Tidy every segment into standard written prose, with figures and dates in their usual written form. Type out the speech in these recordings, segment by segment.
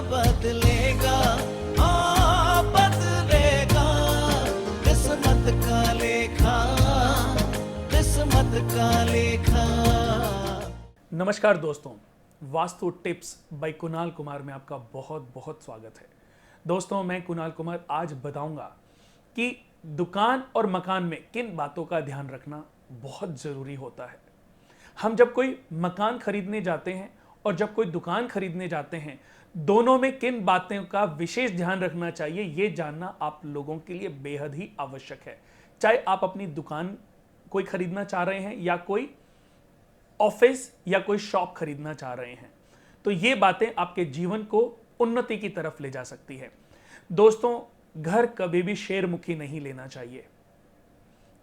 बदलेगा, हाँ बदलेगा, किस्मत का लेखा, किस्मत का लेखा। नमस्कार दोस्तों, वास्तु टिप्स बाय कुणाल कुमार में आपका बहुत बहुत स्वागत है। दोस्तों, मैं कुणाल कुमार आज बताऊंगा कि दुकान और मकान में किन बातों का ध्यान रखना बहुत ज़रूरी होता है। हम जब कोई मकान खरीदने जाते हैं और जब कोई दुकान खरीदने जाते हैं, दोनों में किन बातों का विशेष ध्यान रखना चाहिए, ये जानना आप लोगों के लिए बेहद ही आवश्यक है। चाहे आप अपनी दुकान कोई खरीदना चाह रहे हैं या कोई ऑफिस या कोई शॉप खरीदना चाह रहे हैं, तो ये बातें आपके जीवन को उन्नति की तरफ ले जा सकती है। दोस्तों, घर कभी भी शेरमुखी नहीं लेना चाहिए।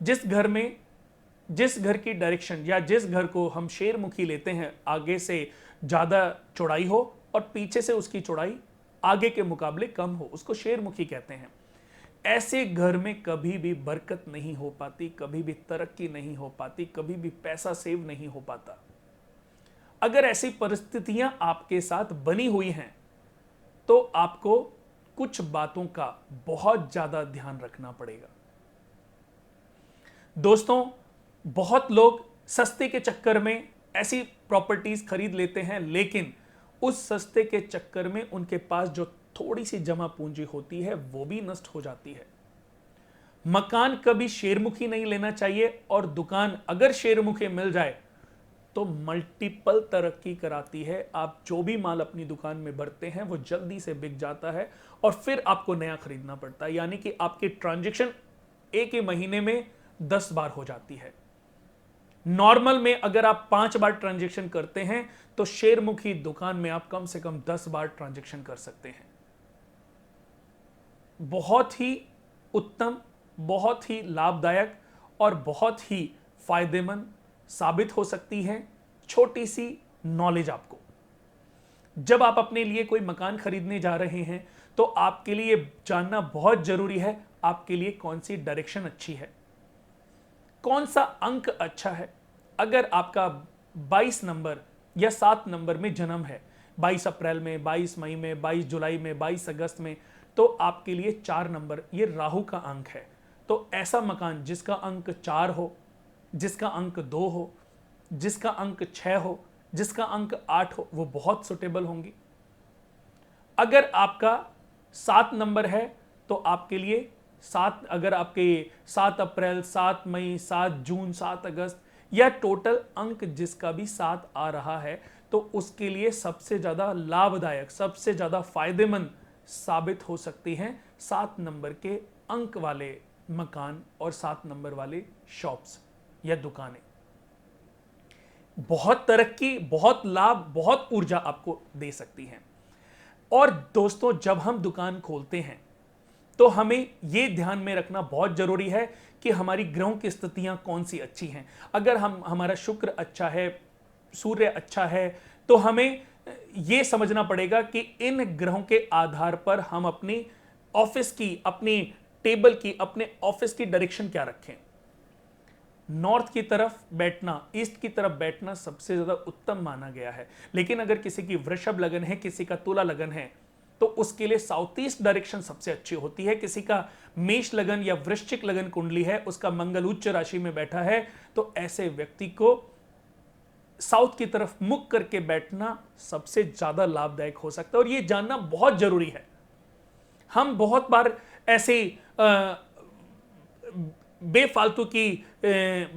जिस घर की डायरेक्शन या जिस घर को हम शेरमुखी लेते हैं, आगे से ज़्यादा चौड़ाई हो और पीछे से उसकी चौड़ाई आगे के मुकाबले कम हो, उसको शेरमुखी कहते हैं। ऐसे घर में कभी भी बरकत नहीं हो पाती, कभी भी तरक्की नहीं हो पाती, कभी भी पैसा सेव नहीं हो पाता। अगर ऐसी परिस्थितियां आपके साथ बनी हुई हैं, तो आपको कुछ बातों का बहुत ज्यादा ध्यान रखना पड़ेगा। दोस्तों, बहुत लोग सस्ते के चक्कर में ऐसी प्रॉपर्टीज खरीद लेते हैं, लेकिन उस सस्ते के चक्कर में उनके पास जो थोड़ी सी जमा पूंजी होती है वो भी नष्ट हो जाती है। मकान कभी शेरमुखी नहीं लेना चाहिए, और दुकान अगर शेरमुखी मिल जाए तो मल्टीपल तरक्की कराती है। आप जो भी माल अपनी दुकान में भरते हैं वो जल्दी से बिक जाता है और फिर आपको नया खरीदना पड़ता है, यानी कि आपकी ट्रांजैक्शन एक ही महीने में 10 बार हो जाती है। नॉर्मल में अगर आप 5 बार ट्रांजैक्शन करते हैं तो शेरमुखी दुकान में आप कम से कम 10 बार ट्रांजैक्शन कर सकते हैं। बहुत ही उत्तम, बहुत ही लाभदायक और बहुत ही फायदेमंद साबित हो सकती है छोटी सी नॉलेज आपको। जब आप अपने लिए कोई मकान खरीदने जा रहे हैं तो आपके लिए जानना बहुत जरूरी है आपके लिए कौन सी डायरेक्शन अच्छी है, कौन सा अंक अच्छा है। अगर आपका 22 नंबर या 7 नंबर में जन्म है, 22 अप्रैल में, 22 मई में, 22 जुलाई में, 22 अगस्त में, तो आपके लिए 4 नंबर ये राहु का अंक है। तो ऐसा मकान जिसका अंक 4 हो, जिसका अंक 2 हो, जिसका अंक 6 हो, जिसका अंक 8 हो, वो बहुत सुटेबल होंगी। अगर आपका 7 नंबर है तो आपके लिए अगर आपके 7 अप्रैल, 7 मई, 7 जून, 7 अगस्त या टोटल अंक जिसका भी 7 आ रहा है, तो उसके लिए सबसे ज़्यादा लाभदायक, सबसे ज़्यादा फायदेमंद साबित हो सकती हैं 7 नंबर के अंक वाले मकान और 7 नंबर वाले शॉप्स या दुकानें। बहुत तरक्की, बहुत लाभ, बहुत ऊर्जा आपको दे सकती हैं। और दोस्तों, जब हम दुकान खोलते हैं तो हमें यह ध्यान में रखना बहुत जरूरी है कि हमारी ग्रहों की स्थितियां कौन सी अच्छी हैं। अगर हमारा शुक्र अच्छा है, सूर्य अच्छा है, तो हमें यह समझना पड़ेगा कि इन ग्रहों के आधार पर हम अपनी ऑफिस की, अपनी टेबल की, अपने ऑफिस की डायरेक्शन क्या रखें। नॉर्थ की तरफ बैठना, ईस्ट की तरफ बैठना सबसे ज्यादा उत्तम माना गया है। लेकिन अगर किसी की वृषभ लगन है, किसी का तुला लगन है, तो उसके लिए साउथ ईस्ट डायरेक्शन सबसे अच्छी होती है। किसी का मेष लगन या वृश्चिक लगन कुंडली है, उसका मंगल उच्च राशि में बैठा है, तो ऐसे व्यक्ति को साउथ की तरफ मुख करके बैठना सबसे ज्यादा लाभदायक हो सकता है। और यह जानना बहुत जरूरी है। हम बहुत बार ऐसे बेफालतू की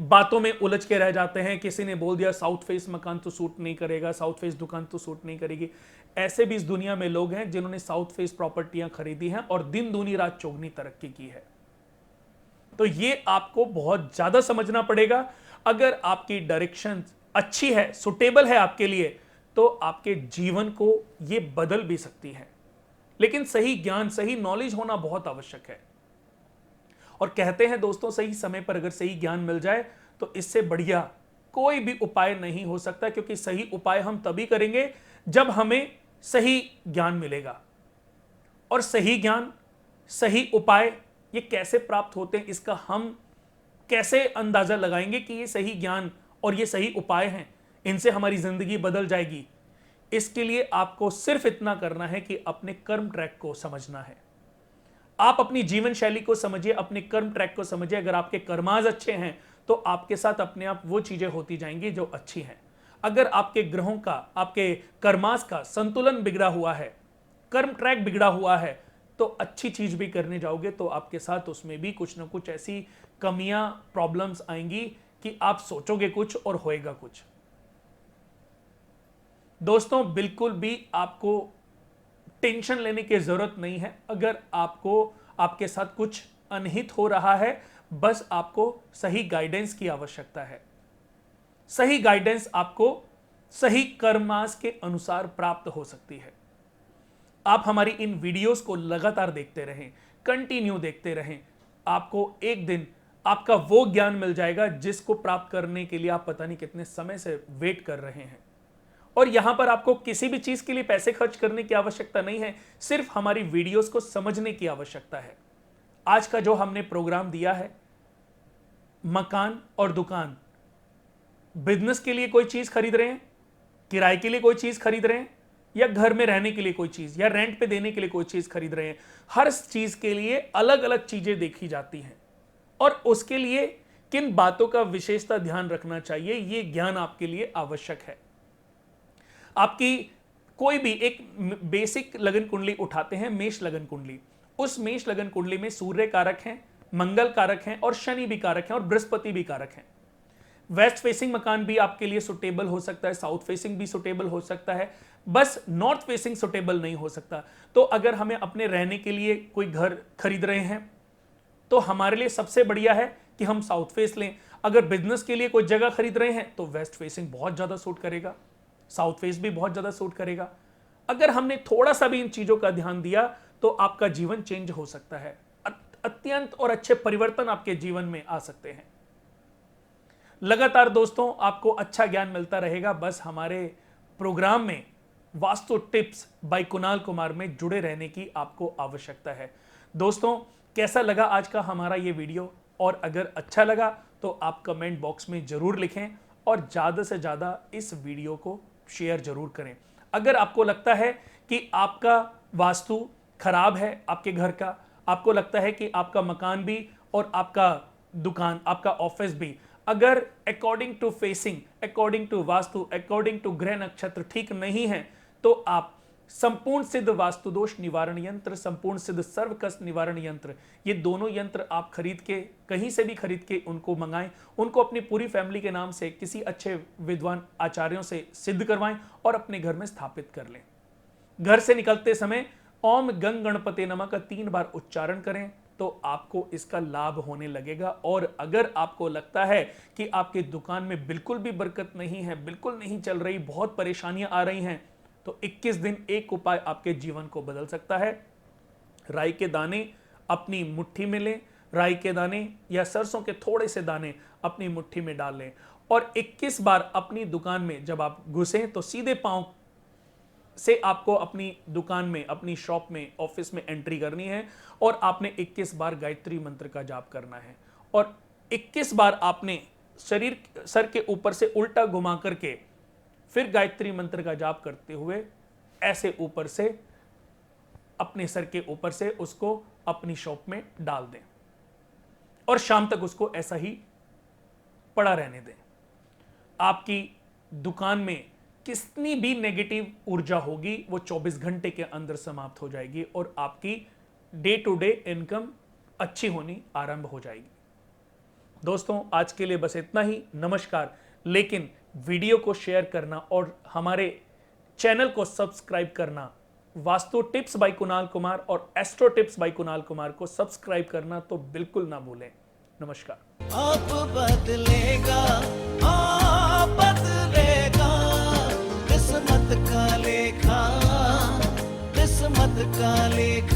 बातों में उलझ के रह जाते हैं। किसी ने बोल दिया साउथ फेस मकान तो सूट नहीं करेगा, साउथ फेस दुकान तो सूट नहीं करेगी। ऐसे भी इस दुनिया में लोग हैं जिन्होंने साउथ फेस प्रॉपर्टियां खरीदी हैं और दिन दूनी रात चौगनी तरक्की की है। तो ये आपको बहुत ज्यादा समझना पड़ेगा। अगर आपकी डायरेक्शन अच्छी है, सुटेबल है आपके लिए, तो आपके जीवन को ये बदल भी सकती है। लेकिन सही ज्ञान, सही नॉलेज होना बहुत आवश्यक है। और कहते हैं दोस्तों, सही समय पर अगर सही ज्ञान मिल जाए तो इससे बढ़िया कोई भी उपाय नहीं हो सकता, क्योंकि सही उपाय हम तभी करेंगे जब हमें सही ज्ञान मिलेगा। और सही ज्ञान, सही उपाय ये कैसे प्राप्त होते हैं, इसका हम कैसे अंदाजा लगाएंगे कि ये सही ज्ञान और ये सही उपाय हैं, इनसे हमारी जिंदगी बदल जाएगी। इसके लिए आपको सिर्फ इतना करना है कि अपने कर्म ट्रैक को समझना है। आप अपनी जीवन शैली को समझिए, अपने कर्म ट्रैक को समझिए। अगर आपके कर्माज अच्छे हैं तो आपके साथ अपने आप वो चीजें होती जाएंगी जो अच्छी हैं। अगर आपके ग्रहों का, आपके कर्मास का संतुलन बिगड़ा हुआ है, कर्म ट्रैक बिगड़ा हुआ है, तो अच्छी चीज भी करने जाओगे तो आपके साथ उसमें भी कुछ ना कुछ ऐसी कमियां, प्रॉब्लम्स आएंगी कि आप सोचोगे कुछ और होएगा कुछ। दोस्तों, बिल्कुल भी आपको टेंशन लेने की जरूरत नहीं है। अगर आपको आपके साथ कुछ अनहित हो रहा है, बस आपको सही गाइडेंस की आवश्यकता है। सही गाइडेंस आपको सही कर्मास के अनुसार प्राप्त हो सकती है। आप हमारी इन वीडियोस को लगातार देखते रहें, कंटिन्यू देखते रहें। आपको एक दिन आपका वो ज्ञान मिल जाएगा जिसको प्राप्त करने के लिए आप पता नहीं कितने समय से वेट कर रहे हैं। और यहां पर आपको किसी भी चीज के लिए पैसे खर्च करने की आवश्यकता नहीं है, सिर्फ हमारी वीडियोस को समझने की आवश्यकता है। आज का जो हमने प्रोग्राम दिया है, मकान और दुकान, बिजनेस के लिए कोई चीज खरीद रहे हैं, किराए के लिए कोई चीज खरीद रहे हैं, या घर में रहने के लिए कोई चीज, या रेंट पे देने के लिए कोई चीज खरीद रहे हैं, हर चीज के लिए अलग अलग चीजें देखी जाती हैं और उसके लिए किन बातों का विशेषता ध्यान रखना चाहिए, यह ज्ञान आपके लिए आवश्यक है। आपकी कोई भी एक बेसिक लगन कुंडली उठाते हैं, मेष लगन कुंडली। उस मेष लगन कुंडली में सूर्य कारक हैं, मंगल कारक हैं और शनि भी कारक हैं और बृहस्पति भी कारक हैं। वेस्ट फेसिंग मकान भी आपके लिए सुटेबल हो सकता है, साउथ फेसिंग भी सुटेबल हो सकता है, बस नॉर्थ फेसिंग सुटेबल नहीं हो सकता। तो अगर हमें अपने रहने के लिए कोई घर खरीद रहे हैं तो हमारे लिए सबसे बढ़िया है कि हम साउथ फेस लें। अगर बिजनेस के लिए कोई जगह खरीद रहे हैं तो वेस्ट फेसिंग बहुत ज्यादा सूट करेगा, साउथ फेस भी बहुत ज्यादा सूट करेगा। अगर हमने थोड़ा सा भी इन चीजों का ध्यान दिया तो आपका जीवन चेंज हो सकता है, अत्यंत और अच्छे परिवर्तन आपके जीवन में आ सकते हैं। लगातार दोस्तों आपको अच्छा ज्ञान मिलता रहेगा, बस हमारे प्रोग्राम में वास्तु टिप्स बाय कुणाल कुमार में जुड़े रहने की आपको आवश्यकता है। दोस्तों, कैसा लगा आज का हमारा ये वीडियो? और अगर अच्छा लगा तो आप कमेंट बॉक्स में जरूर लिखें और ज्यादा से ज्यादा इस वीडियो को शेयर जरूर करें। अगर आपको लगता है कि आपका वास्तु खराब है, आपके घर का, आपको लगता है कि आपका मकान भी और आपका दुकान, आपका ऑफिस भी अगर according to facing, according to vastu, according to ग्रह नक्षत्र ठीक नहीं है, तो आप संपूर्ण सिद्ध वास्तु दोष निवारण यंत्र, संपूर्ण सिद्ध सर्वकष्ट निवारण यंत्र, ये दोनों यंत्र आप खरीद के, कहीं से भी खरीद के उनको मंगाएं, उनको अपनी पूरी फैमिली के नाम से किसी अच्छे विद्वान आचार्यों से सिद्ध करवाएं और अपने घर में स्थापित कर लें। घर से निकलते समय ओम गंग गणपते नमः का 3 बार उच्चारण करें तो आपको इसका लाभ होने लगेगा। और अगर आपको लगता है कि आपके दुकान में बिल्कुल भी बरकत नहीं है, बिल्कुल नहीं चल रही, बहुत परेशानियां आ रही हैं, तो 21 दिन एक उपाय आपके जीवन को बदल सकता है। राई के दाने अपनी मुट्ठी में लें, राई के दाने या सरसों के थोड़े से दाने अपनी मुट्ठी में डाल लें और 21 बार अपनी दुकान में जब आप घुसें तो सीधे पांव से आपको अपनी दुकान में, अपनी शॉप में, ऑफिस में एंट्री करनी है और आपने 21 बार गायत्री मंत्र का जाप करना है और 21 बार आपने शरीर, सर के ऊपर से उल्टा घुमा करके फिर गायत्री मंत्र का जाप करते हुए ऐसे ऊपर से, अपने सर के ऊपर से उसको अपनी शॉप में डाल दें और शाम तक उसको ऐसा ही पड़ा रहने दें। आपकी दुकान में कितनी भी नेगेटिव ऊर्जा होगी वो 24 घंटे के अंदर समाप्त हो जाएगी और आपकी डे टू डे इनकम अच्छी होनी आरंभ हो जाएगी। दोस्तों, आज के लिए बस इतना ही। नमस्कार। लेकिन वीडियो को शेयर करना और हमारे चैनल को सब्सक्राइब करना, वास्तु टिप्स बाय कुणाल कुमार और astro tips by Kunal Kumar को सब्सक्राइब करना तो बिल्कुल ना भूलें। नमस्कार। आप बदलेगा, आप बदलेगा, किस्मत का लेखा, किस्मत का लेखा।